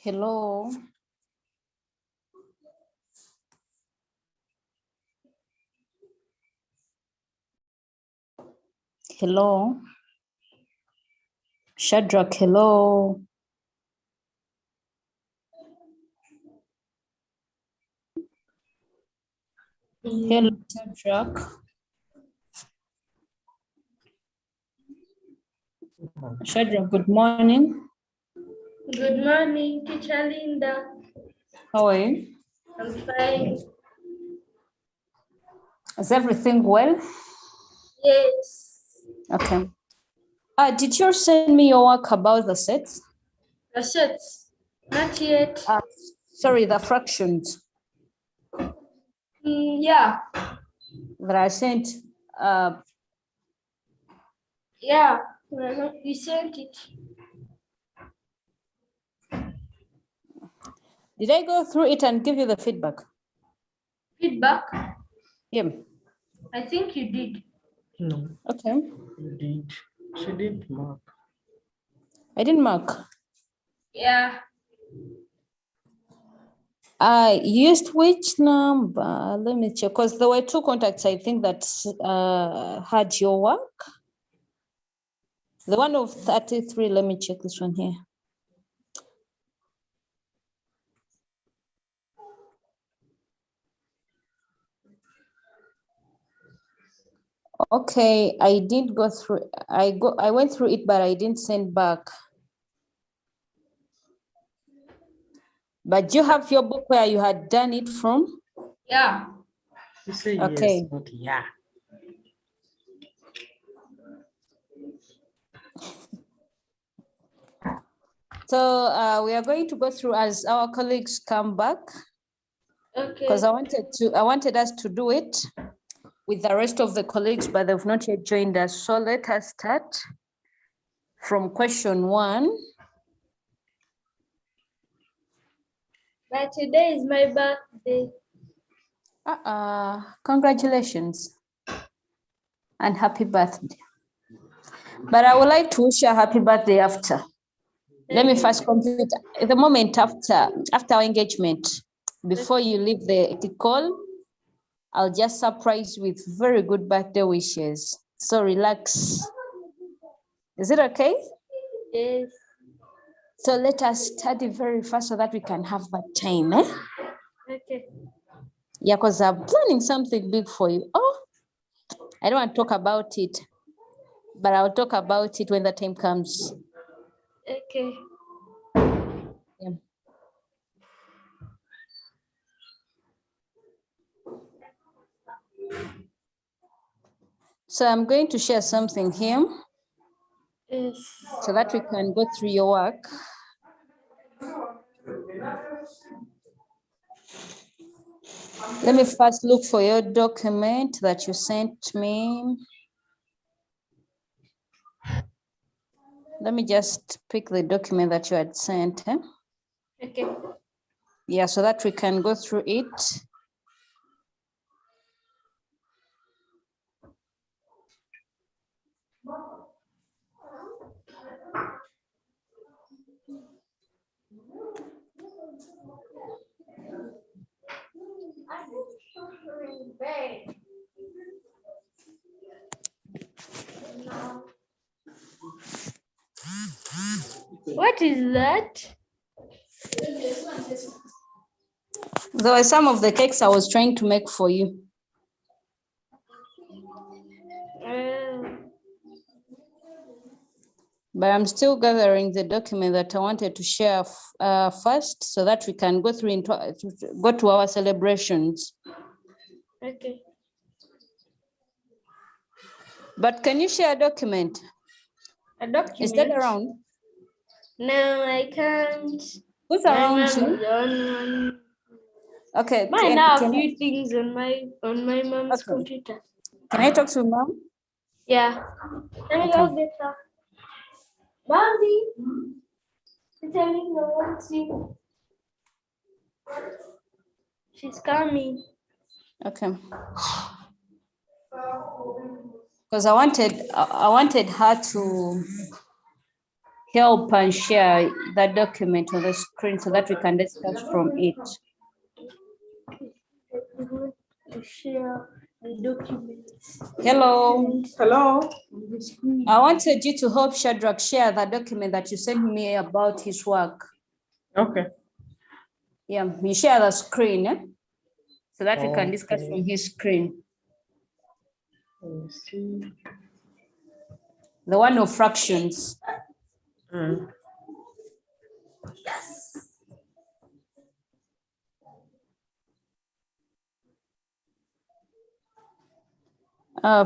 Hello. Hello. Shadrach, hello. Hello, Shadrach. Shadrach, good morning. Good morning, Teacher Linda. How are you? I'm fine. Is everything well? Yes. Okay. Did you send me your work about the sets? The sets? Not yet. Sorry, the fractions Yeah. that I sent. Yeah. You sent it. Did I go through it and give you the feedback? Feedback? Yeah. I think you did. No, Okay. you did. She did mark. I didn't mark. Yeah. I used which number? Let me check, because there were two contacts, I think, that had your work. The one of 33, let me check this one here. Okay, I did go through, I went through it, but I didn't send back. But do you have your book where you had done it from? Yeah. You say Okay. yes, but yeah. So we are going to go through as our colleagues come back, Okay. because I wanted us to do it with the rest of the colleagues, but they've not yet joined us. So let us start from question 1. But today is my birthday. Congratulations and happy birthday. But I would like to wish you a happy birthday after. Let me first complete the moment after our engagement. Before you leave the call, I'll just surprise you with very good birthday wishes. So relax. Is it okay? Yes. So let us study very fast so that we can have that time. Eh? Okay. Yeah, because I'm planning something big for you. Oh, I don't want to talk about it, but I'll talk about it when the time comes. Okay. Yeah. So I'm going to share something here. Yes. so that we can go through your work. Let me first look for your document that you sent me. Let me just pick the document that you had sent. Okay. Yeah, so that we can go through it. What is that? There were some of the cakes I was trying to make for you. But I'm still gathering the document that I wanted to share first so that we can go through go to our celebrations. Okay. But can you share a document? A document? Is that around? No, I can't. Who's My around mom you? is on one. Okay. I know a few things on my mom's Okay. computer. Can I talk to mom? Yeah. Let me go get her. Mommy. She's telling me what to. She's coming. Okay. Because I wanted her to help and share that document on the screen so that we can discuss from it. To share the documents. Hello. Hello. I wanted you to help Shadrach share the document that you sent me about his work. Okay. Yeah, you share the screen so that we can discuss Okay. from his screen. Let me see. The one of fractions.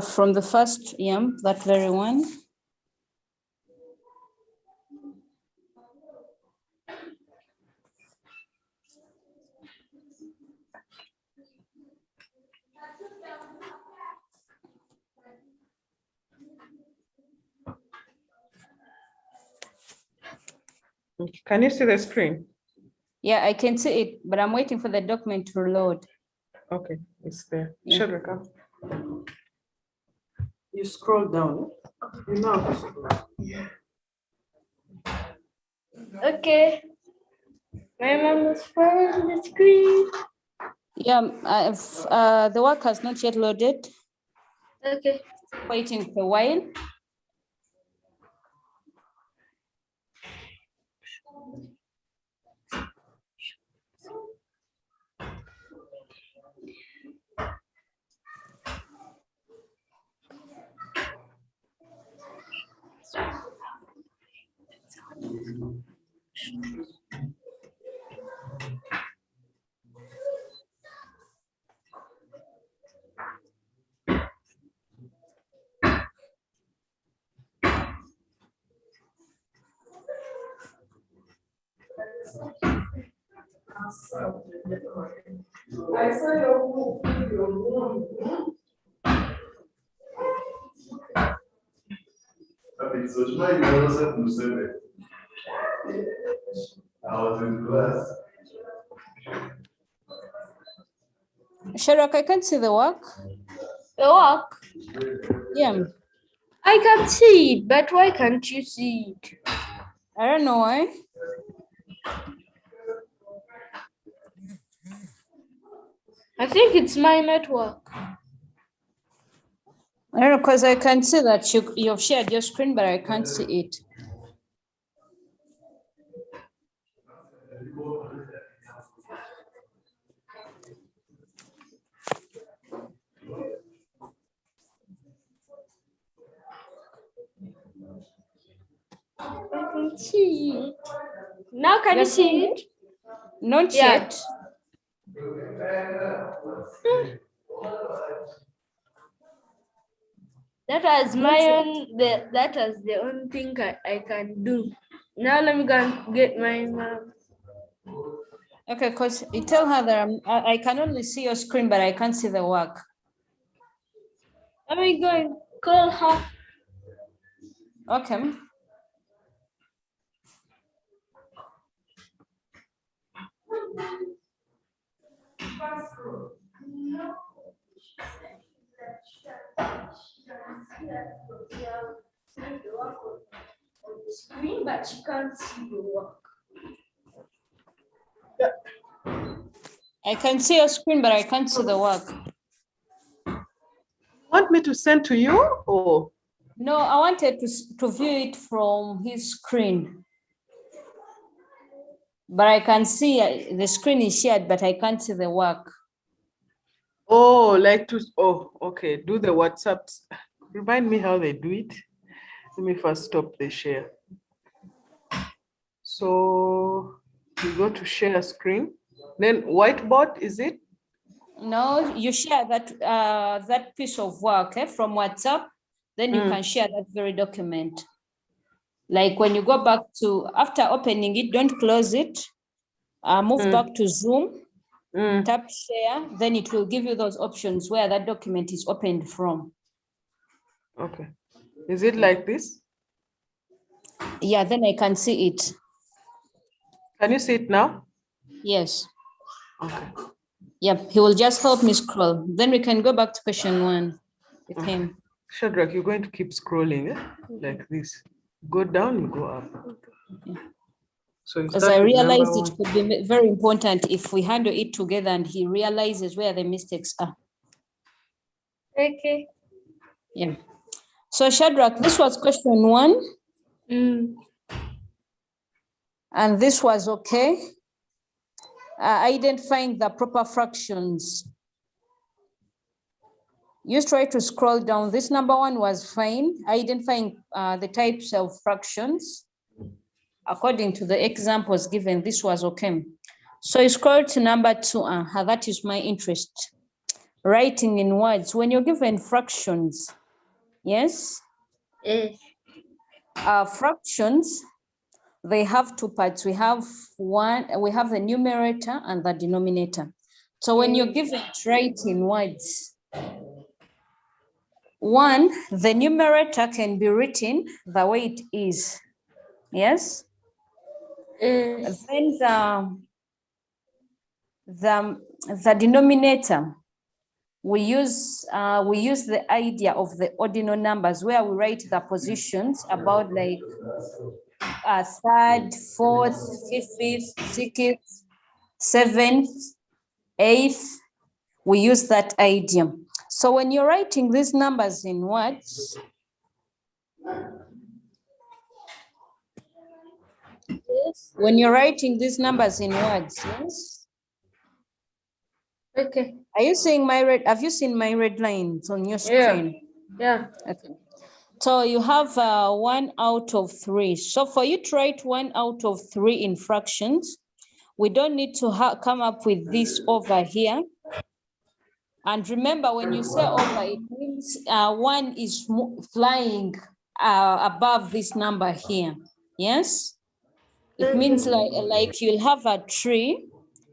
From the first, that very one. Can you see the screen? Yeah, I can see it, but I'm waiting for the document to load. Okay, it's there. Yeah. Shadrach, you scroll down. You know. Yeah. Okay. My mom was on the screen. Yeah, the work has not yet loaded. Okay. Waiting for a while. I was in class. Shadrach, I can't see the work. The work? Yeah. I can see it, but why can't you see it? I don't know why. I think it's my network. I don't know, because I can see that you've shared your screen, but I can't see it. I can see it. Now can you see it? Not Yeah. yet. That was my own. That was the only thing I can do. Now let me go and get my mom. Okay, because you tell her that I can only see your screen, but I can't see the work. Let me go and call her. Okay. Screen, but she can't see the work. I can see your screen, but I can't see the work. Want me to send to you or? No, I wanted to view it from his screen. But I can see the screen is shared, but I can't see the work. Oh, like to, oh, okay. Do the WhatsApps. Remind me how they do it. Let me first stop the share. So you go to share screen. Then whiteboard, is it? No, you share that piece of work from WhatsApp, then you can share that very document. Like when you go back to, after opening it, don't close it. Move back to Zoom, tap share, then it will give you those options where that document is opened from. Okay. Is it like this? Yeah, then I can see it. Can you see it now? Yes. Okay. Yep, he will just help me scroll. Then we can go back to question 1 with him. Shadrach, you're going to keep scrolling like this. Go down, you go up. Yeah. So you Because start I with realized number it could be very important if we handle it together and he realizes where the mistakes are. Okay. Yeah. So Shadrach, this was question 1. And this was okay. Identifying the proper fractions. You try to scroll down. This number 1 was fine. Identifying the types of fractions. According to the examples given, this was okay. So you scroll to number 2, that is my interest. Writing in words. When you're given fractions, yes? Yes. Fractions, they have 2 parts. We have the numerator and the denominator. So when you're given to write in words, 1, the numerator can be written the way it is. Yes? Then the denominator, we use the idea of the ordinal numbers where we write the positions about like 3rd, 4th, 5th, 6th, 7th, 8th. We use that idea. So when you're writing these numbers in words, yes. When you're writing these numbers in words, yes. Okay. Are you seeing my red? Have you seen my red lines on your screen? Yeah. Okay. So you have 1 out of 3. So for you to write 1 out of 3 in fractions, we don't need to come up with this over here. And remember, when you say over, it means 1 is flying above this number here. Yes? It means like you'll have a tree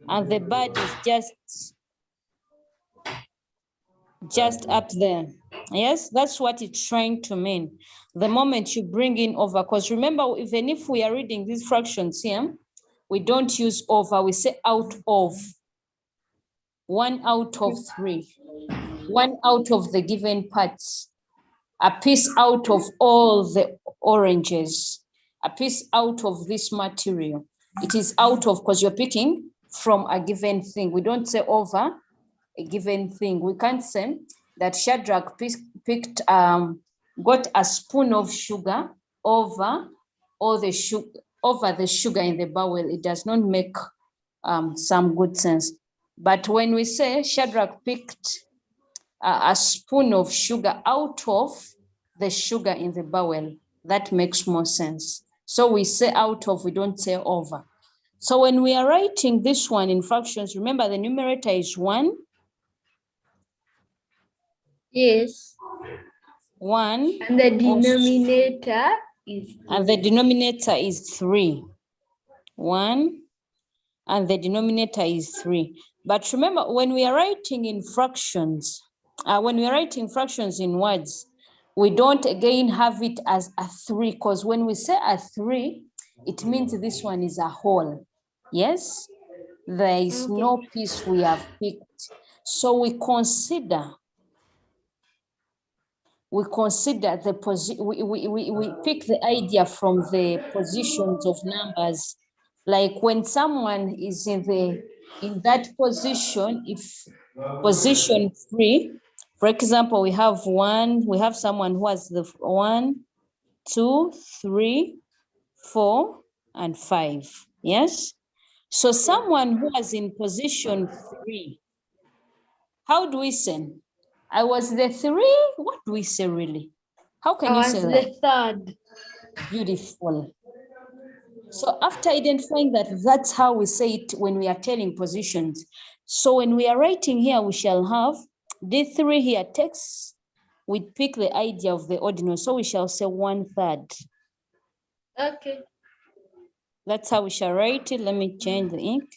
and the bird is just up there. Yes, that's what it's trying to mean. The moment you bring in over, because remember, even if we are reading these fractions here, we don't use over, we say out of. 1 out of 3. 1 out of the given parts. A piece out of all the oranges. A piece out of this material. It is out of, because you're picking from a given thing. We don't say over a given thing. We can't say that Shadrach got a spoon of sugar over the sugar in the bowl. It does not make some good sense. But when we say Shadrach picked a spoon of sugar out of the sugar in the bowl, that makes more sense. So we say out of, we don't say over. So when we are writing this one in fractions, remember the numerator is 1. Yes. 1. And the denominator is And the denominator is 3. 1. And the denominator is 3. But remember, when we are writing in fractions, in words, we don't again have it as a 3, because when we say a 3, it means this one is a whole. Yes? There is no piece we have picked. So we consider the position, we pick the idea from the positions of numbers. Like when someone is in that position, if position 3, for example, we have someone who has the 1, 2, 3, 4, and 5. Yes. So someone who was in position 3, how do we say? I was the 3. What do we say really? How can you say that? the third. Beautiful. So after identifying that, that's how we say it when we are telling positions. So when we are writing here, we shall have D3 here text. We pick the idea of the ordinal. So we shall say 1/3. Okay. That's how we shall write it. Let me change the ink.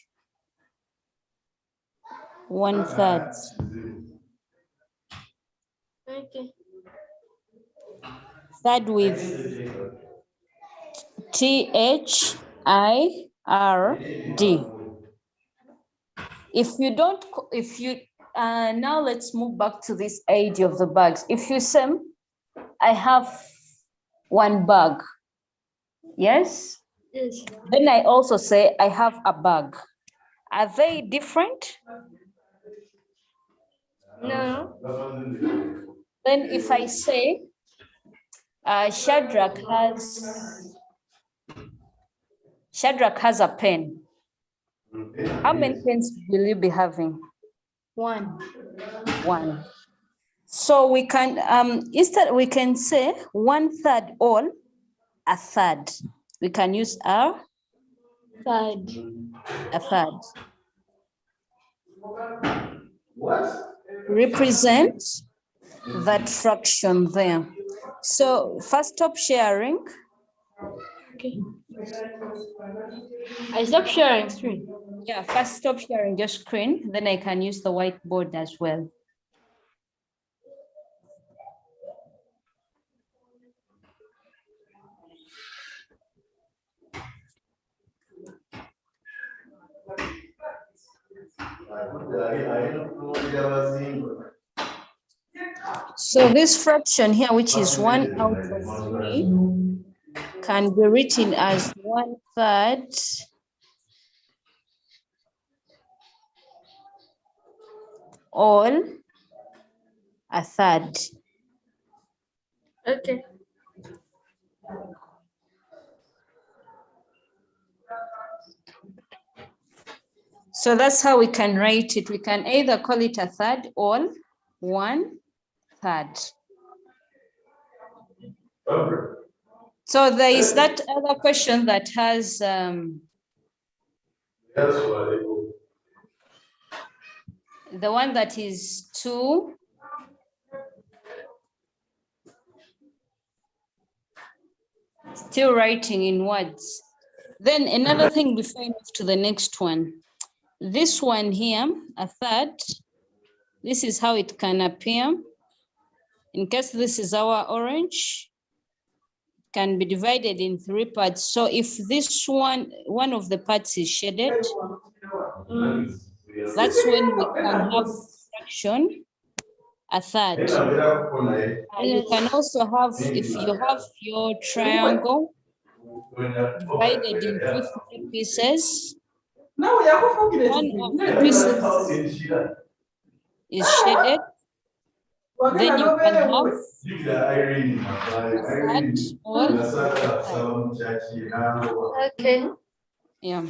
1/3. Okay. Third with THIRD. Now let's move back to this idea of the bags. If you say, I have 1 bag. Yes? Yes. Then I also say, I have a bag. Are they different? No. Then if I say, Shadrach has a pen. How many pens will you be having? 1. 1. So we can instead we can say 1/3 all, 1/3. We can use a Third. 1/3. Represent that fraction there. So first stop sharing. Okay. I stop sharing screen. Yeah, first stop sharing your screen. Then I can use the whiteboard as well. So this fraction here, which is 1 out of 3, can be written as 1/3 all, 1/3. Okay. So that's how we can write it. We can either call it 1/3 all, 1/3. So there is that other question that has the one that is 2. Still writing in words. Then another thing before I move to the next one. This one here, 1/3. This is how it can appear. In case this is our orange, it can be divided in 3 parts. So if this one of the parts is shaded, that's when we can have fraction 1/3. You can also have, if you have your triangle divided into 3 pieces, one of the pieces is shaded, then you can have 1/3 or 1/3. Okay. Yeah.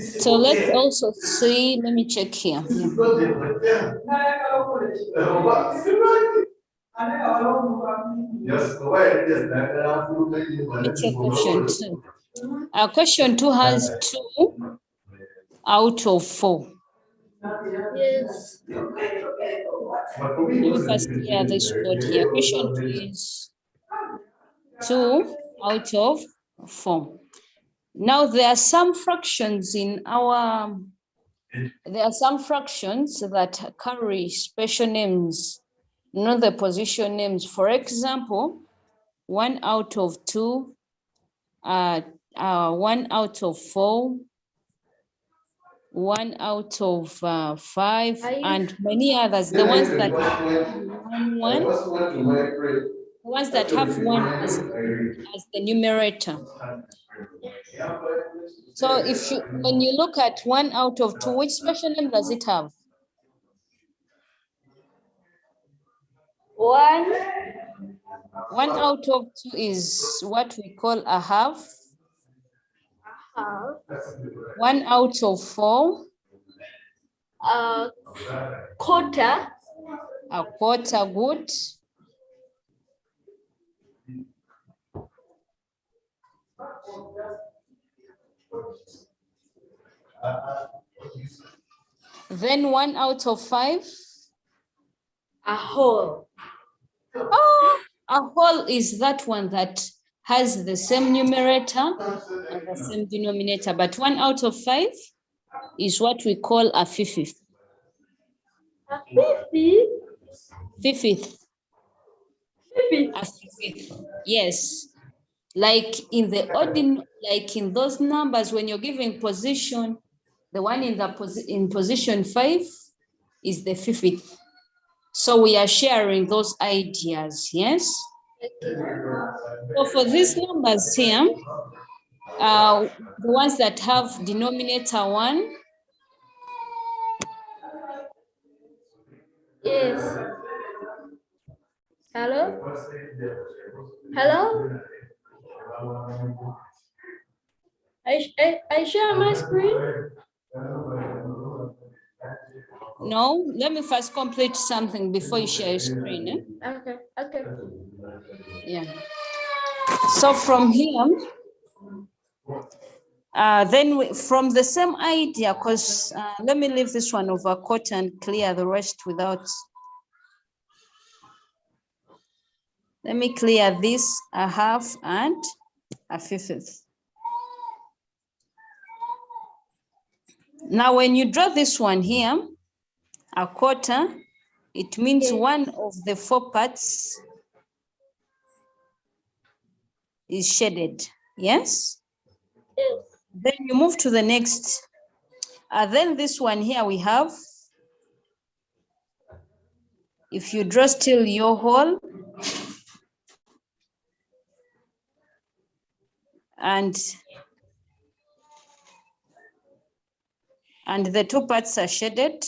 So let's also see, let me check here. Yeah. Let me check option 2. Question 2 has 2 out of 4. Yes. Let me first clear this code here. Question 2 is 2 out of 4. Now there are some fractions in our, there are some fractions that carry special names, not the position names. For example, 1 out of 2, 1 out of 4, 1 out of 5, and many others. The ones that have 1, the ones that have 1 as the numerator. So if you, when you look at 1 out of 2, which special name does it have? 1. 1 out of 2 is what we call a half. 1 out of 4. A quarter. A quarter, good. Then 1 out of 5. A whole. Oh, a whole is that one that has the same numerator and the same denominator, but 1 out of 5 is what we call a fifth. A fifth. Fifth. A fifth. Yes. Like in the ordinary, like in those numbers, when you're giving position, the one in the in position 5 is the fifth. So we are sharing those ideas, yes? So for these numbers here, the ones that have denominator 1. Yes. Hello? Hello? I share my screen? No, let me first complete something before you share your screen. Eh? Okay, okay. Yeah. So from here, then from the same idea, because let me leave this one over quarter and clear the rest without. Let me clear this, a half and a fifth. Now, when you draw this one here, a quarter, it means Yes. one of the 4 parts is shaded, yes? Yes. Then you move to the next. Then this one here we have, if you draw still your whole, and the 2 parts are shaded,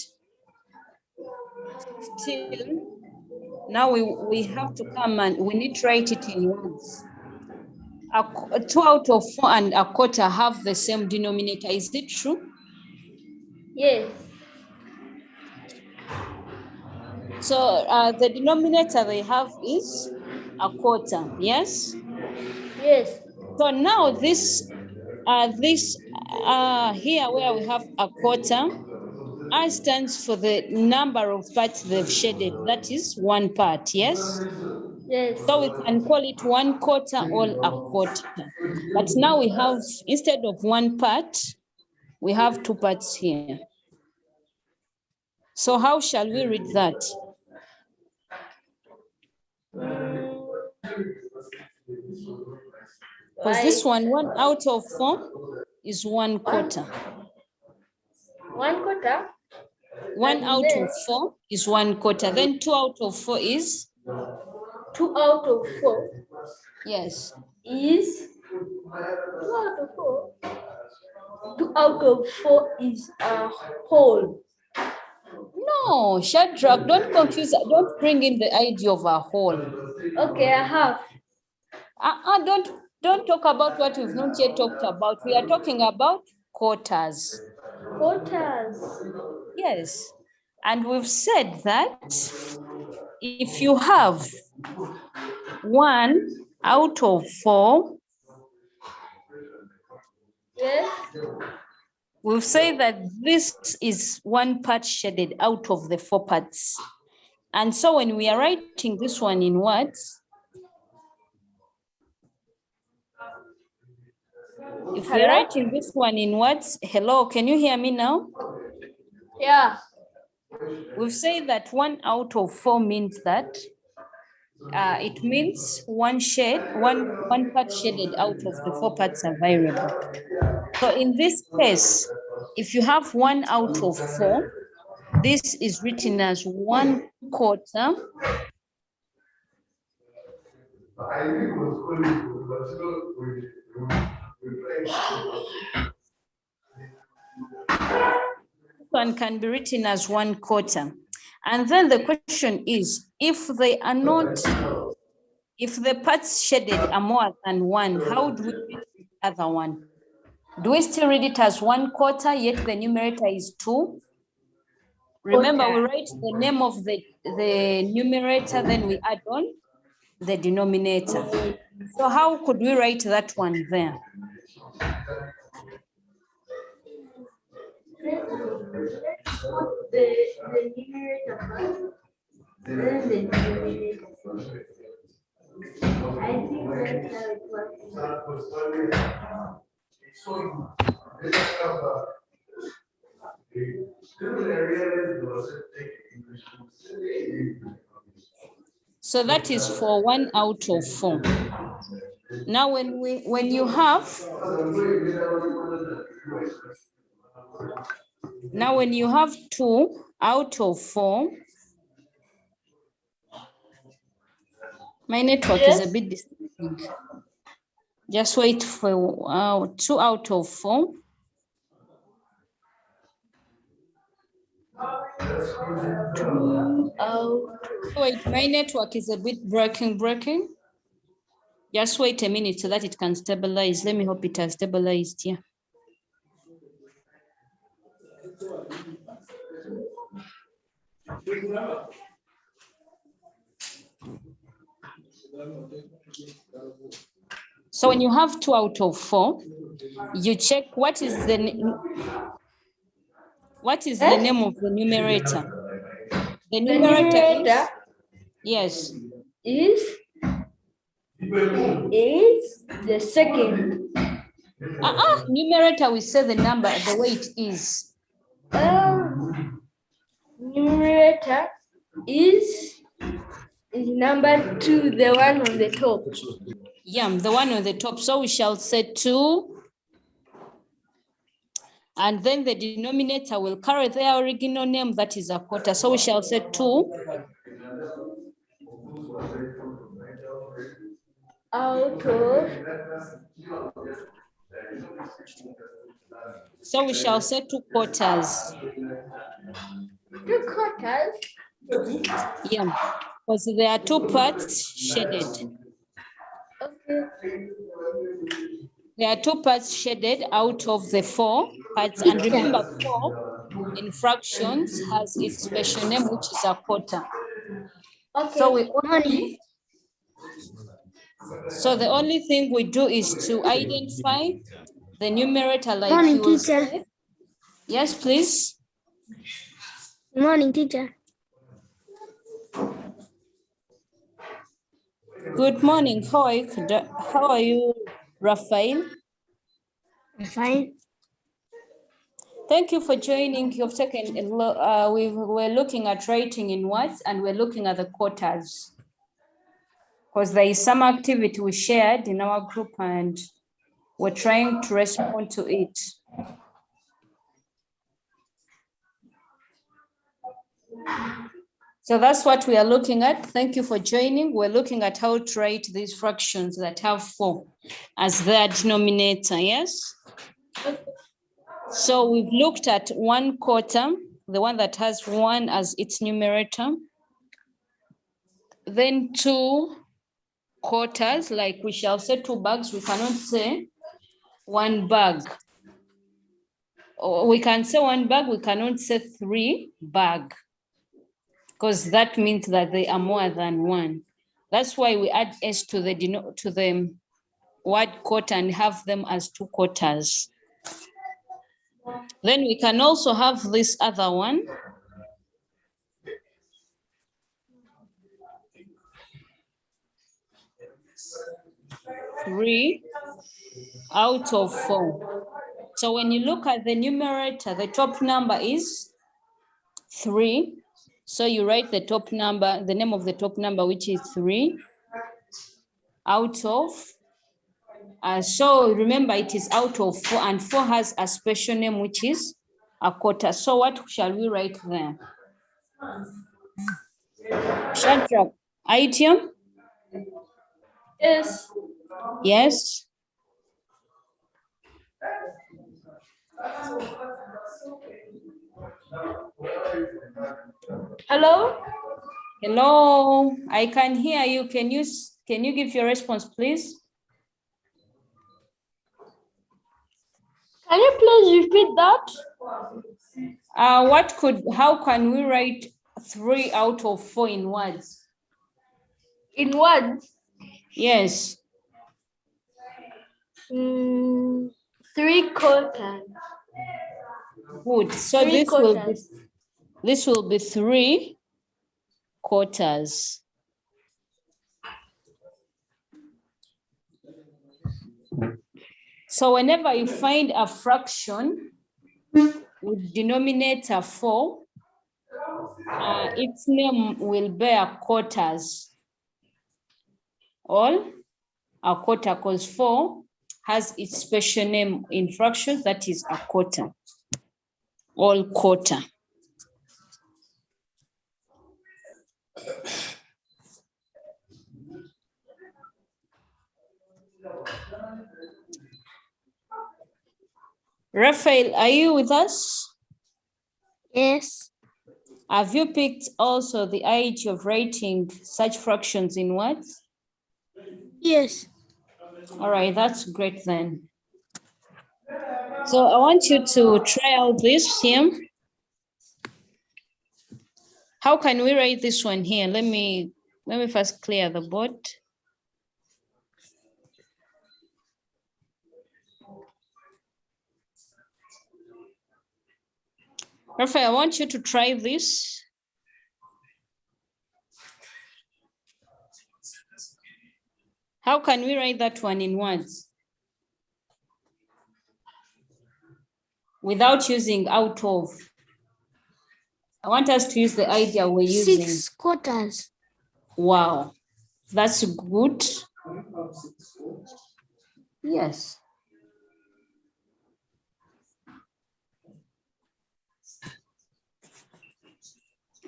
still, now we have to come and we need to write it in words. 2 out of 4 and a quarter have the same denominator. Is it true? Yes. So the denominator they have is a quarter, yes? Yes. So now this here where we have a quarter, I stands for the number of parts they've shaded. That is 1 part, yes? Yes. So we can call it 1 quarter or a quarter. But now we have, instead of 1 part, we have 2 parts here. So how shall we read that? Because this one, 1 out of 4 is 1 quarter. 1 quarter? 1 out of 4 is 1 quarter. Then 2 out of 4 is? 2 out of 4. Yes. Is 2 out of 4. 2 out of 4 is a whole. No, Shadrach, don't confuse, don't bring in the idea of a whole. Okay, I have. Don't talk about what we've not yet talked about. We are talking about quarters. Quarters. Yes. And we've said that if you have 1 out of 4 Yes. We'll say that this is one part shaded out of the 4 parts. And so when we are writing this one in words, if we are Hello? writing this one in words, hello, can you hear me now? Yeah. We've said that 1 out of 4 means that it means one part shaded out of the 4 parts available. So in this case, if you have 1 out of 4, this is written as 1/4. One can be written as 1/4. And then the question is, if they are not, if the parts shaded are more than 1, how do we read the other one? Do we still read it as 1/4, yet the numerator is 2? Remember, we write the name of the numerator, then we add on the denominator. So how could we write that one there? Let's put the numerator first, then the denominator. I think that's how it works. So that is for 1 out of 4. Now when you have 2 out of 4, my network is a bit disturbing. Just wait for 2 out of 4. Wait, my network is a bit breaking. Just wait a minute so that it can stabilize. Let me hope it has stabilized here. So when you have 2 out of 4, you check what is the name of the numerator. The numerator yes. Is the second. Numerator, we say the number the way it is. Numerator is number 2, the one on the top. Yeah, the one on the top. So we shall say 2. And then the denominator will carry their original name, that is 1/4. So we shall say 2 out of. So we shall say 2/4. 2/4? Yeah, because there are 2 parts shaded. Okay. There are 2 parts shaded out of the 4 parts. And remember, 4 in fractions has its special name, which is 1/4. Okay. So the only thing we do is to identify the numerator like Morning, you will teacher. say. Yes, please. Good morning, teacher. Good morning. How are you, Raphael? I'm fine. Thank you for joining. You've taken a look. We're looking at writing in words, and we're looking at the quarters. Because there is some activity we shared in our group and we're trying to respond to it. So that's what we are looking at. Thank you for joining. We're looking at how to write these fractions that have 4 as their denominator, yes? So we've looked at 1/4, the one that has 1 as its numerator. Then 2/4, like we shall say 2 bags, we cannot say 1 bag. Or we can say 1 bag, we cannot say 3 bag. Because that means that they are more than 1. That's why we add S to the word 1/4 and have them as 2/4. Then we can also have this other one. Three out of 4. So when you look at the numerator, the top number is 3. So you write the top number, the name of the top number, which is 3 out of. So remember, it is out of 4, and 4 has a special name, which is a quarter. So what shall we write there? Shadrach, item? Yes. Yes. Hello? Hello, I can hear you. Can you give your response, please? Can you please repeat that? How can we write 3 out of 4 in words? In words? Yes. 3 quarters. Good. So 3 this quarters. will be 3 quarters. So whenever you find a fraction with denominator 4, its name will bear quarters. All a quarter, because 4 has its special name in fractions, that is a quarter. All quarter. Raphael, are you with us? Yes. Have you picked also the idea of writing such fractions in words? Yes. All right, that's great then. So I want you to try out this here. How can we write this one here? Let me first clear the board. Raphael, I want you to try this. How can we write that one in words? Without using out of. I want us to use the idea we're using. 6 quarters. Wow, that's good. Yes.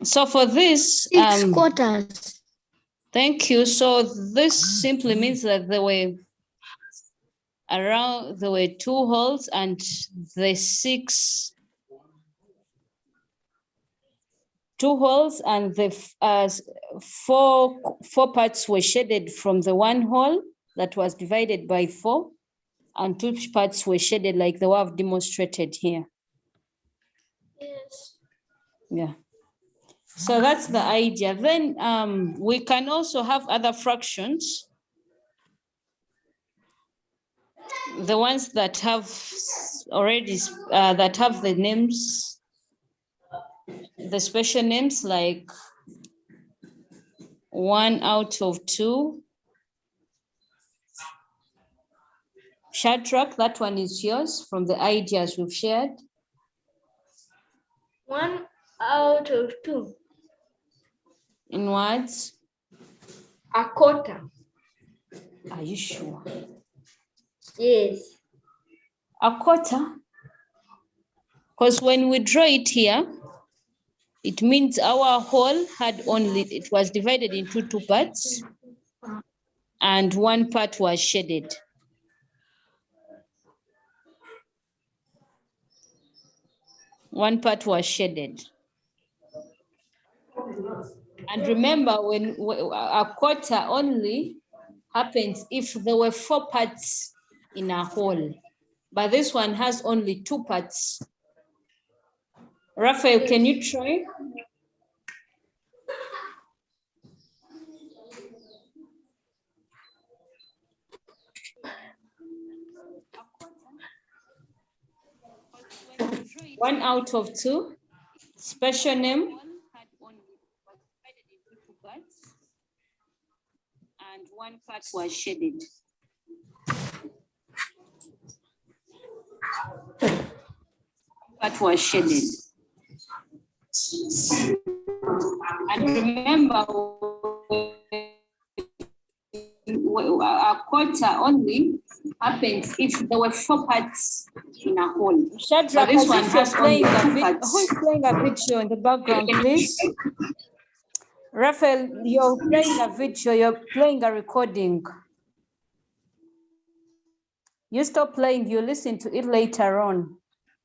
So for this, 6 quarters. thank you. So this simply means that there were 2 holes and the 6 2 holes, and the 4 parts were shaded from the 1 hole that was divided by 4, and 2 parts were shaded like the way I've demonstrated here. Yes. Yeah. So that's the idea. Then we can also have other fractions. The ones that have already, that have the names, the special names, like 1 out of 2. Shadrach, that one is yours from the ideas we've shared. 1 out of 2. In words? A quarter. Are you sure? Yes. A quarter? Because when we draw it here, it means our whole it was divided into 2 parts, and 1 part was shaded. One part was shaded. And remember, when a quarter only happens if there were 4 parts in a whole, but this one has only 2 parts. Raphael, can you try? 1 out of 2. Special name. And 1 part was shaded. Part was shaded. And remember, a quarter only happens if there were 4 parts in a whole. Shadrach, this one has only 2 parts. Who is playing a video in the background, please? Raphael, you're playing a video, you're playing a recording. You stop playing, you listen to it later on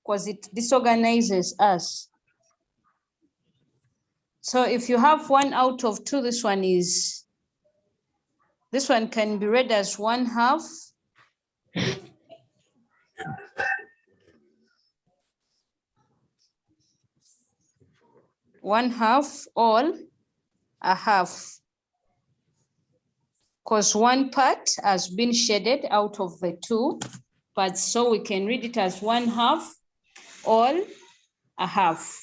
because it disorganizes us. So if you have 1 out of 2, this one can be read as 1/2. One-half, all, a half. Because 1 part has been shaded out of the 2 parts, so we can read it as 1/2, all, a half.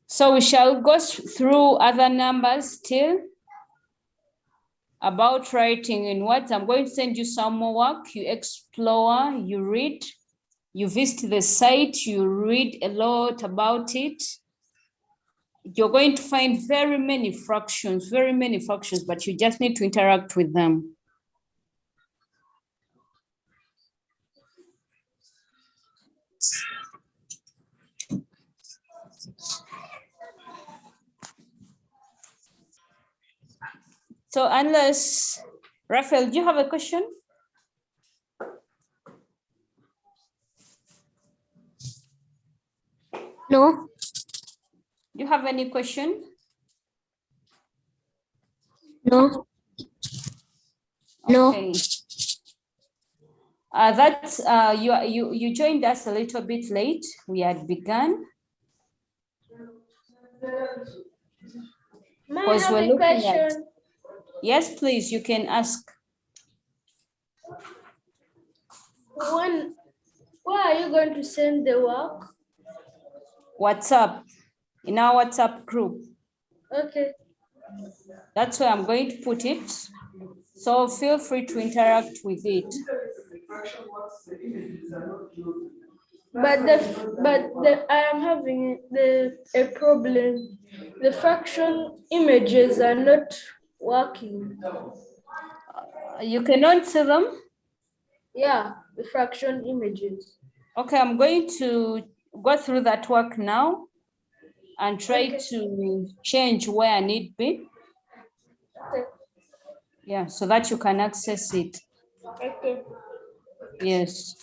So we shall go through other numbers still about writing in words. I'm going to send you some more work. You explore, you read, you visit the site, you read a lot about it. You're going to find very many fractions, but you just need to interact with them. So unless, Raphael, do you have a question? No. Do you have any question? No. No. Okay. You joined us a little bit late. We had begun. May I Because have we're a looking at- question? Yes, please, you can ask. Where are you going to send the work? WhatsApp, in our WhatsApp group. Okay. That's where I'm going to put it. So feel free to interact with it. But I am having a problem. The fraction images are not working. You cannot see them? Yeah, the fraction images. Okay, I'm going to go through that work now and try to change where need be. Okay. Yeah, so that you can access it. Okay. Yes.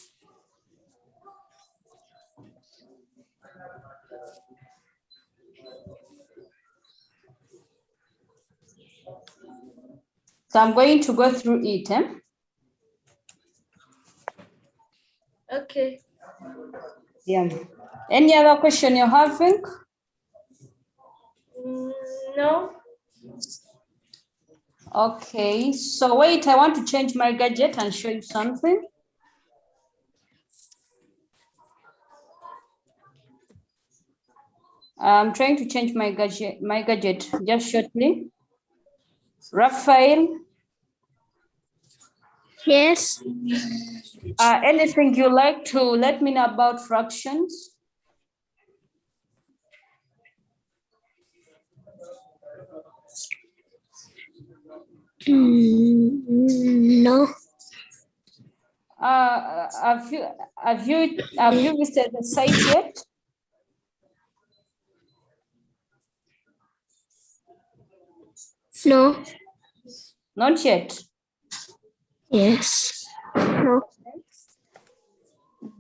So I'm going to go through it. Okay. Yeah. Any other question you're having? No. Okay, so wait, I want to change my gadget and show you something. I'm trying to change my gadget just shortly. Raphael. Yes. Anything you like to let me know about fractions? No. Have you visited the site yet? No. Not yet. Yes. No.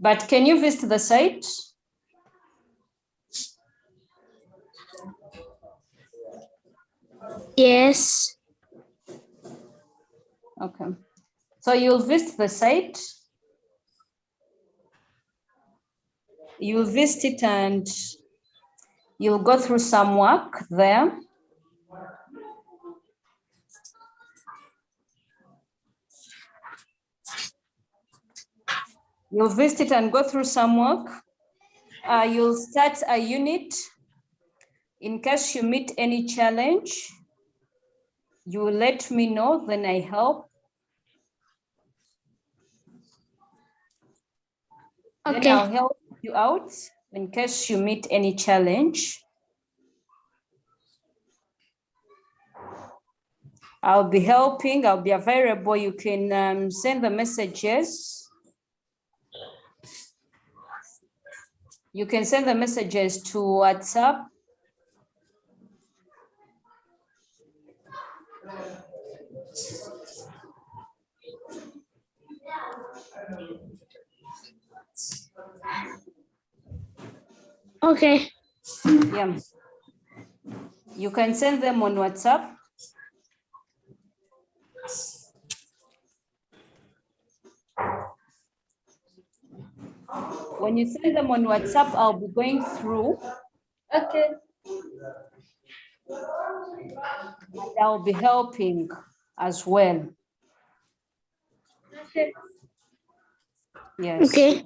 But can you visit the site? Yes. Okay. So you'll visit the site. You'll visit it and you'll go through some work there. You'll visit and go through some work. You'll start a unit. In case you meet any challenge, you will let me know, then I help. Then I'll Okay. help you out in case you meet any challenge. I'll be helping, I'll be available. You can send the messages. You can send the messages to WhatsApp. Okay. Yeah. You can send them on WhatsApp. When you send them on WhatsApp, I'll be going through. Okay. And I'll be helping as well. Okay. Yes. Okay.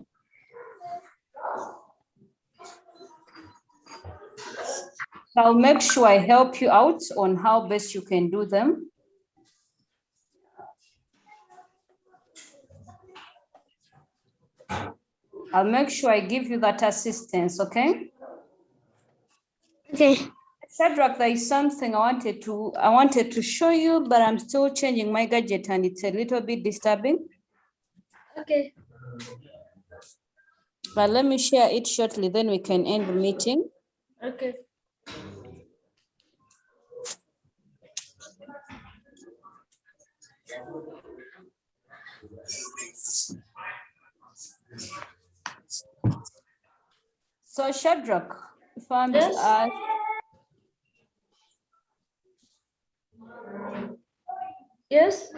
I'll make sure I help you out on how best you can do them. I'll make sure I give you that assistance, okay? Okay. Shadrach, there is something I wanted to show you, but I'm still changing my gadget and it's a little bit disturbing. Okay. But let me share it shortly, then we can end the meeting. Okay. So Shadrach, if I'm Yes. Yes.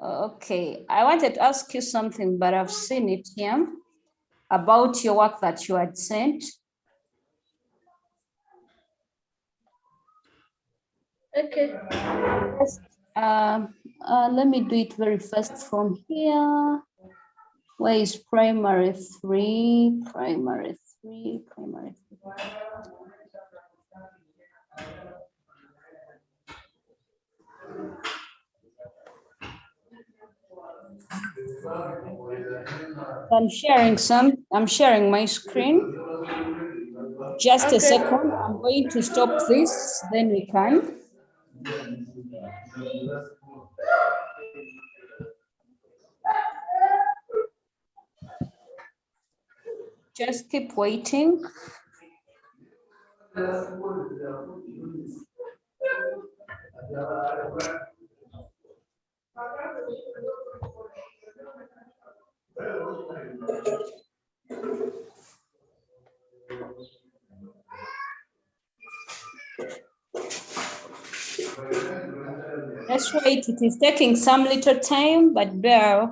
Okay, I wanted to ask you something, but I've seen it here about your work that you had sent. Okay. Let me do it very fast from here. Where is primary 3? Primary 3, primary 3. I'm sharing my screen. Just a second, I'm going to stop this, then we can. Just keep waiting. Let's wait, it is taking some little time, but bear.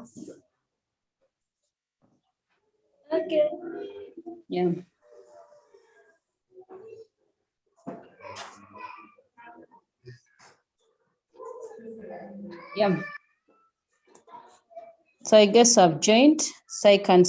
Okay. Yeah. Yeah. So I guess I've joined, so I can